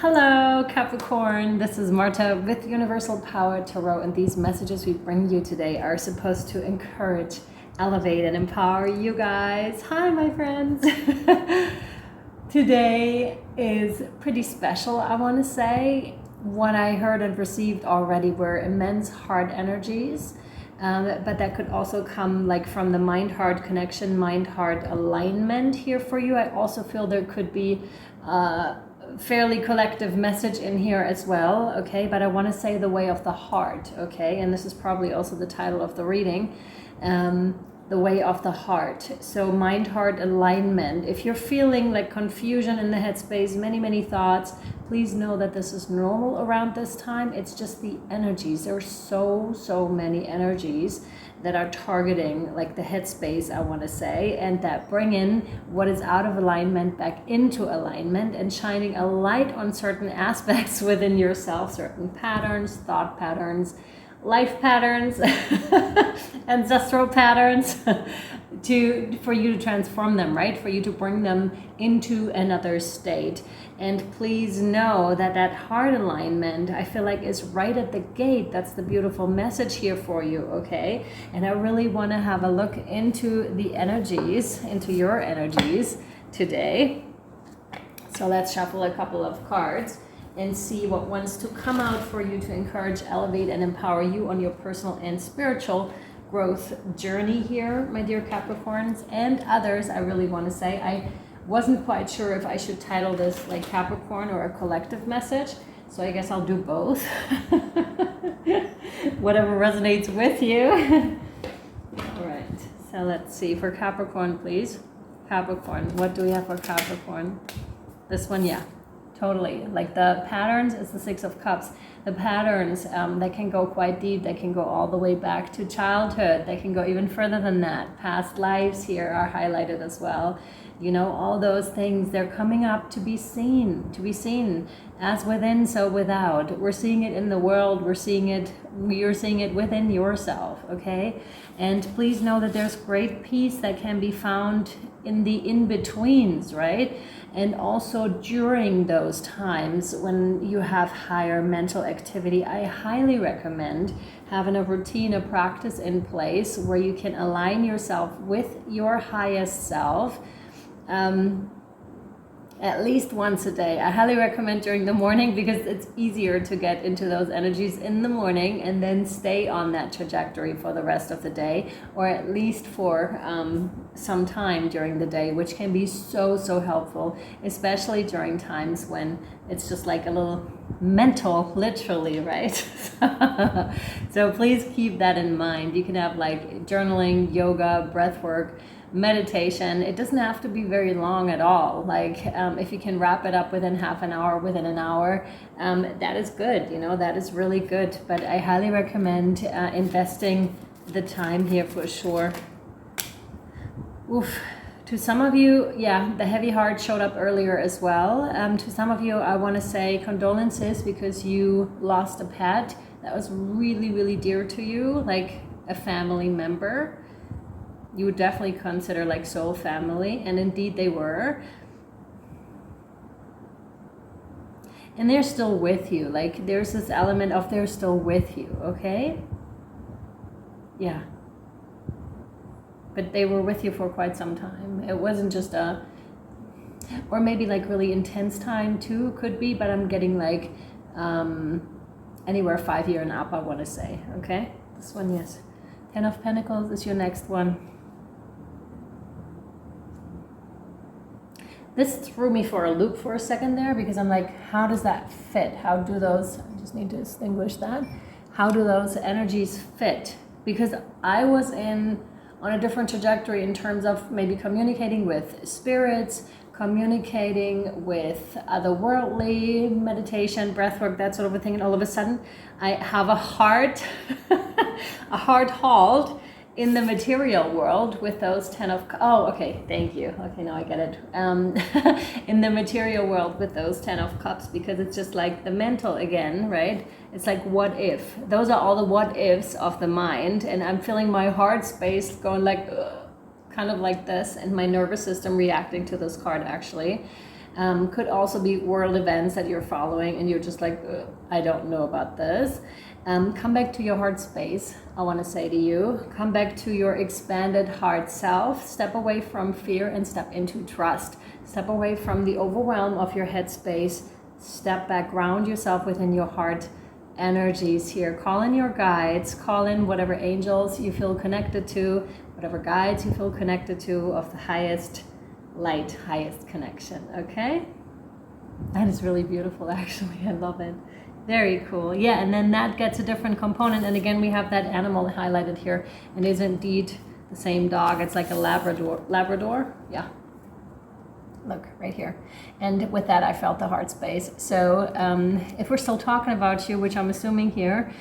Hello Capricorn, this is Marta with Universal Power Tarot, and these messages we bring you today are supposed to encourage, elevate, and empower you guys. Hi my friends. Today is pretty special, I want to say. What I heard and received already were immense heart energies, but that could also come like from the mind-heart connection, mind-heart alignment here for you. I also feel there could be fairly collective message in here as well, okay? But I want to say the way of the heart, okay? And this is probably also the title of the reading, the way of the heart. So mind-heart alignment. If you're feeling like confusion in the headspace, many thoughts, please know that this is normal around this time. It's just the energies. There are so many energies that are targeting like the headspace, I want to say, and that bring in what is out of alignment back into alignment and shining a light on certain aspects within yourself, certain patterns, thought patterns, life patterns, ancestral patterns, for you to transform them, right? For you to bring them into another state. And please know that that heart alignment, I feel like, is right at the gate. That's the beautiful message here for you, okay? And I really want to have a look into the energies, into your energies today. So let's shuffle a couple of cards and see what wants to come out for you to encourage, elevate, and empower you on your personal and spiritual growth journey here, my dear Capricorns, and others. I really want to say, I wasn't quite sure if I should title this like Capricorn or a collective message, so I guess I'll do both. Whatever resonates with you. All right, so let's see for Capricorn, please. Capricorn, what do we have for Capricorn? This one, yeah. Totally. Like the patterns is the Six of Cups. The patterns, they can go quite deep. They can go all the way back to childhood. They can go even further than that. Past lives here are highlighted as well. You know, all those things, they're coming up to be seen as within, so without. We're seeing it in the world. You're seeing it within yourself, okay? And please know that there's great peace that can be found in the in-betweens, right? And also during those times when you have higher mental activity, I highly recommend having a routine, a practice in place where you can align yourself with your highest self, at least once a day. I highly recommend during the morning because it's easier to get into those energies in the morning and then stay on that trajectory for the rest of the day, or at least for some time during the day, which can be so helpful, especially during times when it's just like a little mental, literally, right? So please keep that in mind. You can have like journaling, yoga, breath work, meditation. It doesn't have to be very long at all. Like if you can wrap it up within half an hour, within an hour, that is good, you know, that is really good. But I highly recommend investing the time here for sure. Oof. To some of you, yeah, the heavy heart showed up earlier as well. To some of you, I want to say condolences because you lost a pet that was really dear to you, like a family member. You would definitely consider like soul family, and indeed they were. And they're still with you. Like there's this element of they're still with you, okay? Yeah. But they were with you for quite some time. It wasn't just or maybe like really intense time too, could be, but I'm getting like anywhere 5 year and up, I want to say, okay? This one, yes. 10 of Pentacles is your next one. This threw me for a loop for a second there because I'm like, how does that fit? How do those, I just need to distinguish that. How do those energies fit? Because I was on a different trajectory in terms of maybe communicating with spirits, communicating with otherworldly, meditation, breathwork, that sort of a thing. And all of a sudden I have a hard halt in the material world with those 10 of, oh, okay, thank you. Okay, now I get it. In the material world with those 10 of Cups, because it's just like the mental again, right? It's like, what if? Those are all the what ifs of the mind, and I'm feeling my heart space going like, kind of like this, and my nervous system reacting to this card actually. Could also be world events that you're following and you're just like, I don't know about this. Come back to your heart space, I want to say to you. Come back to your expanded heart self. Step away from fear and step into trust. Step away from the overwhelm of your head space. Step back, ground yourself within your heart energies here. Call in your guides, call in whatever angels you feel connected to, whatever guides you feel connected to of the highest light, highest connection, okay? That is really beautiful, actually. I love it. Very cool. Yeah, and then that gets a different component. And again, we have that animal highlighted here. And it is indeed the same dog. It's like a Labrador. Labrador? Yeah. Look, right here. And with that, I felt the heart space. So if we're still talking about you, which I'm assuming here,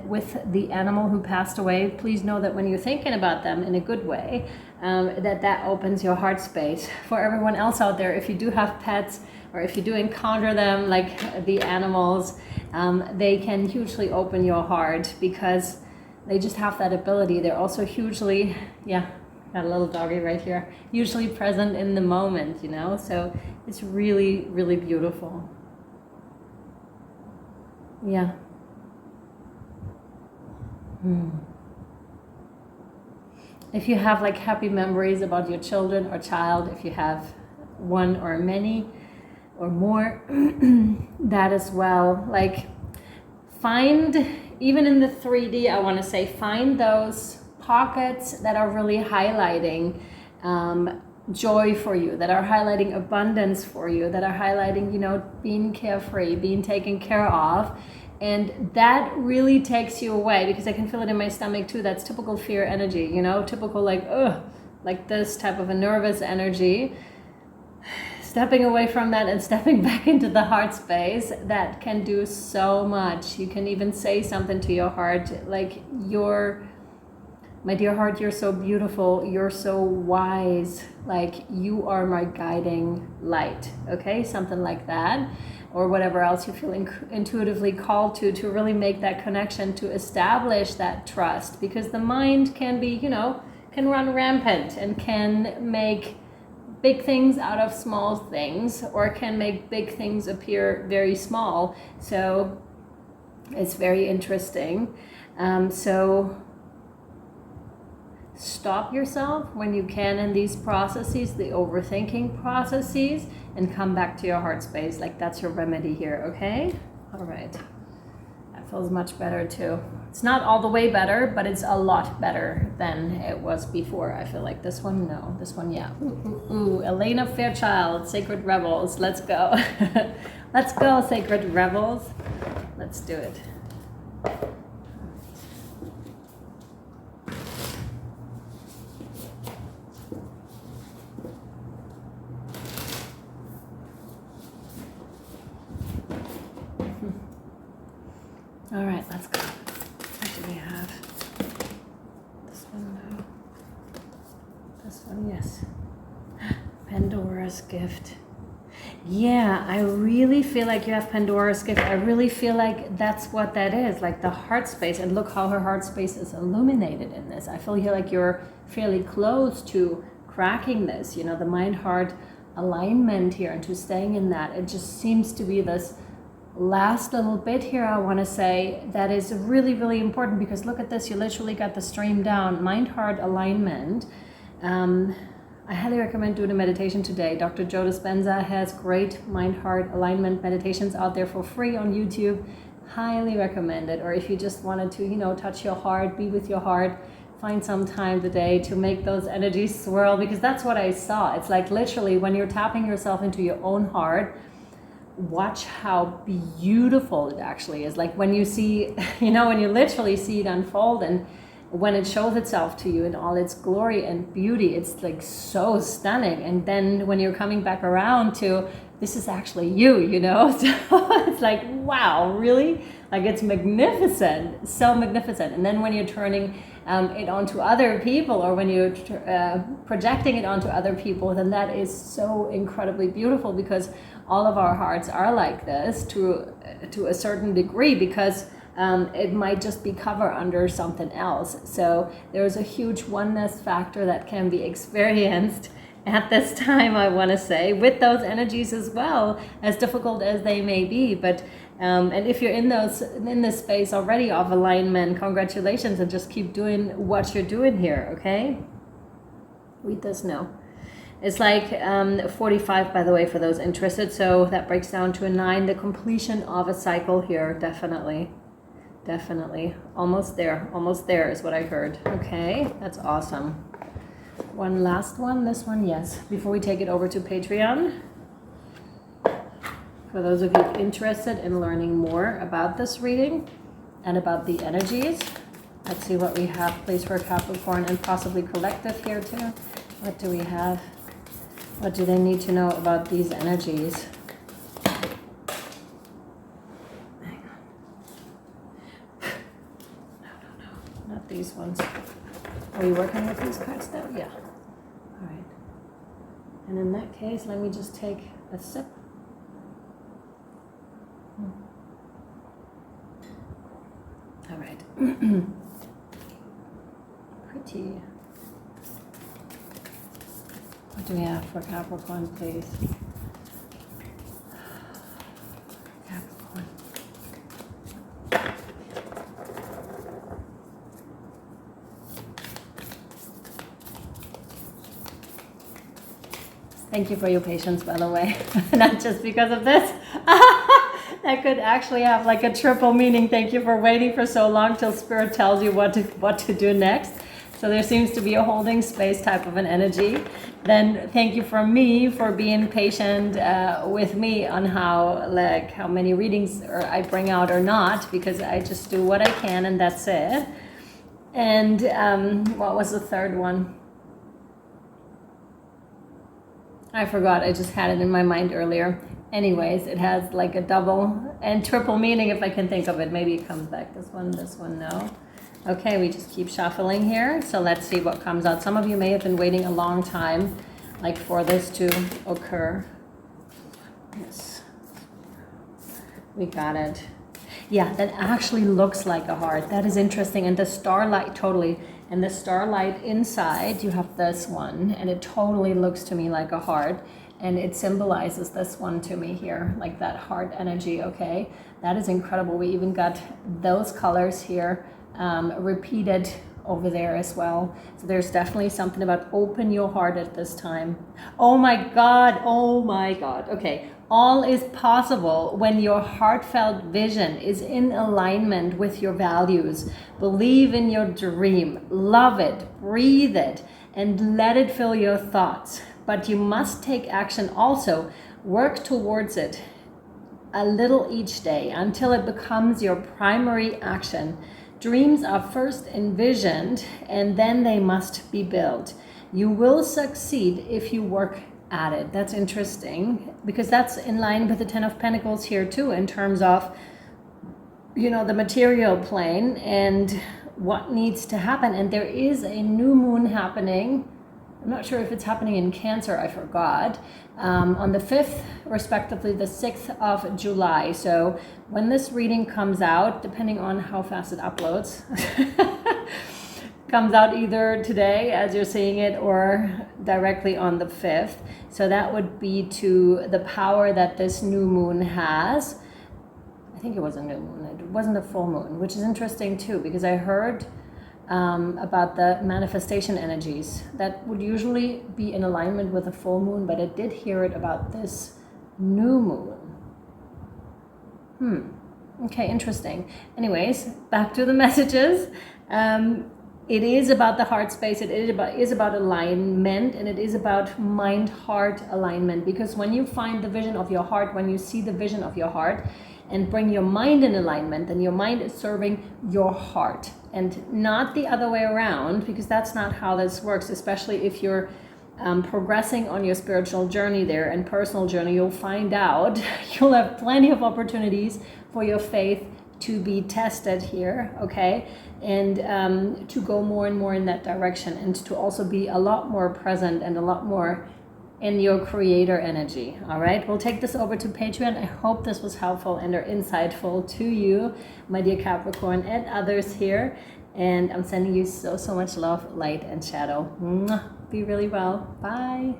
with the animal who passed away, please know that when you're thinking about them in a good way, that opens your heart space. For everyone else out there, if you do have pets, or if you do encounter them, like the animals, they can hugely open your heart because they just have that ability. They're also hugely, yeah, got a little doggy right here, usually present in the moment, you know? So it's really, really beautiful. Yeah. If you have like happy memories about your children or child, if you have one or many, or more, that as well. Like find, even in the 3D, I want to say, find those pockets that are really highlighting joy for you, that are highlighting abundance for you, that are highlighting, you know, being carefree, being taken care of. And that really takes you away, because I can feel it in my stomach too. That's typical fear energy, you know, typical like, ugh, like this type of a nervous energy. Stepping away from that and stepping back into the heart space, that can do so much. You can even say something to your heart like, my dear heart, you're so beautiful, you're so wise, like you are my guiding light, okay? Something like that, or whatever else you feel intuitively called to really make that connection, to establish that trust, because the mind can be, you know, can run rampant and can make big things out of small things, or can make big things appear very small. So it's very interesting. So stop yourself when you can in these processes, the overthinking processes, and come back to your heart space. Like that's your remedy here, okay? All right. That feels much better too. It's not all the way better, but it's a lot better than it was before. I feel like this one, no. This one, yeah. Ooh. Elena Fairchild, Sacred Rebels. Let's go. Let's go, Sacred Rebels. Let's do it. All right, let's go. What do we have? This one, no. This one, yes. Pandora's gift. Yeah, I really feel like you have Pandora's gift. I really feel like that's what that is, like the heart space. And look how her heart space is illuminated in this. I feel here like you're fairly close to cracking this, you know, the mind-heart alignment here, and to staying in that. It just seems to be this last little bit here, I want to say, that is really, really important, because look at this, you literally got the stream down, mind-heart alignment. I highly recommend doing a meditation today. Dr. Joe Dispenza has great mind-heart alignment meditations out there for free on YouTube. Highly recommend it. Or if you just wanted to, you know, touch your heart, be with your heart, find some time today to make those energies swirl, because that's what I saw. It's like literally when you're tapping yourself into your own heart, watch how beautiful it actually is. Like when you see, you know, when you literally see it unfold, and when it shows itself to you in all its glory and beauty, it's like so stunning. And then when you're coming back around to, this is actually you, you know, so it's like, wow, really? Like it's magnificent, so magnificent. And then when you're turning it onto other people, or when you're projecting it onto other people, then that is so incredibly beautiful, because all of our hearts are like this to a certain degree, because it might just be covered under something else. So there's a huge oneness factor that can be experienced at this time, I want to say, with those energies as well, as difficult as they may be. But and if you're in this space already of alignment, congratulations, and just keep doing what you're doing here, okay? Read this now. It's like 45, by the way, for those interested. So that breaks down to a 9, the completion of a cycle here, definitely. Definitely. Almost there is what I heard. Okay, that's awesome. One last one, this one, yes. Before we take it over to Patreon. For those of you interested in learning more about this reading and about the energies, let's see what we have, please, for Capricorn and possibly collective here too. What do we have? What do they need to know about these energies? Hang on. No, not these ones. Are you working with these cards now? Yeah. All right. And in that case, let me just take a sip. All right. Pretty. What do we have for Capricorn, please? Capricorn. Thank you for your patience, by the way. Not just because of this. That could actually have like a triple meaning. Thank you for waiting for so long till Spirit tells you what to do next. So there seems to be a holding space type of an energy. Then thank you for me for being patient with me on how many readings I bring out or not, because I just do what I can and that's it. And what was the third one? I forgot. I just had it in my mind earlier. Anyways, it has like a double and triple meaning if I can think of it. Maybe it comes back. This one, no. Okay, we just keep shuffling here. So let's see what comes out. Some of you may have been waiting a long time, like for this to occur. Yes, we got it. Yeah, that actually looks like a heart. That is interesting. And the starlight, totally. And the starlight inside, you have this one, and it totally looks to me like a heart. And it symbolizes this one to me here, like that heart energy, okay? That is incredible. We even got those colors here repeated over there as well. So there's definitely something about open your heart at this time. Oh my God. Okay. All is possible when your heartfelt vision is in alignment with your values. Believe in your dream, love it, breathe it, and let it fill your thoughts. But you must take action also. Work towards it a little each day until it becomes your primary action. Dreams are first envisioned and then they must be built. You will succeed if you work at it. That's interesting because that's in line with the 10 of Pentacles here too, in terms of, you know, the material plane and what needs to happen. And there is a new moon happening. I'm not sure if it's happening in Cancer, I forgot, on the 5th, respectively, the 6th of July. So when this reading comes out, depending on how fast it uploads, comes out either today as you're seeing it or directly on the 5th. So that would be to the power that this new moon has. I think it was a new moon. It wasn't a full moon, which is interesting too, because I heard about the manifestation energies that would usually be in alignment with a full moon, but I did hear it about this new moon. Okay, interesting. Anyways, back to the messages. It is about the heart space. It is about alignment, and it is about mind-heart alignment, because when you find the vision of your heart, when you see the vision of your heart and bring your mind in alignment, then your mind is serving your heart and not the other way around, because that's not how this works, especially if you're progressing on your spiritual journey there and personal journey. You'll find out you'll have plenty of opportunities for your faith to be tested here, okay, and to go more and more in that direction, and to also be a lot more present and a lot more in your creator energy. All right, we'll take this over to Patreon. I hope this was helpful and or insightful to you, my dear Capricorn, and others here. And I'm sending you so much love, light, and shadow. Mwah. Be really well. Bye.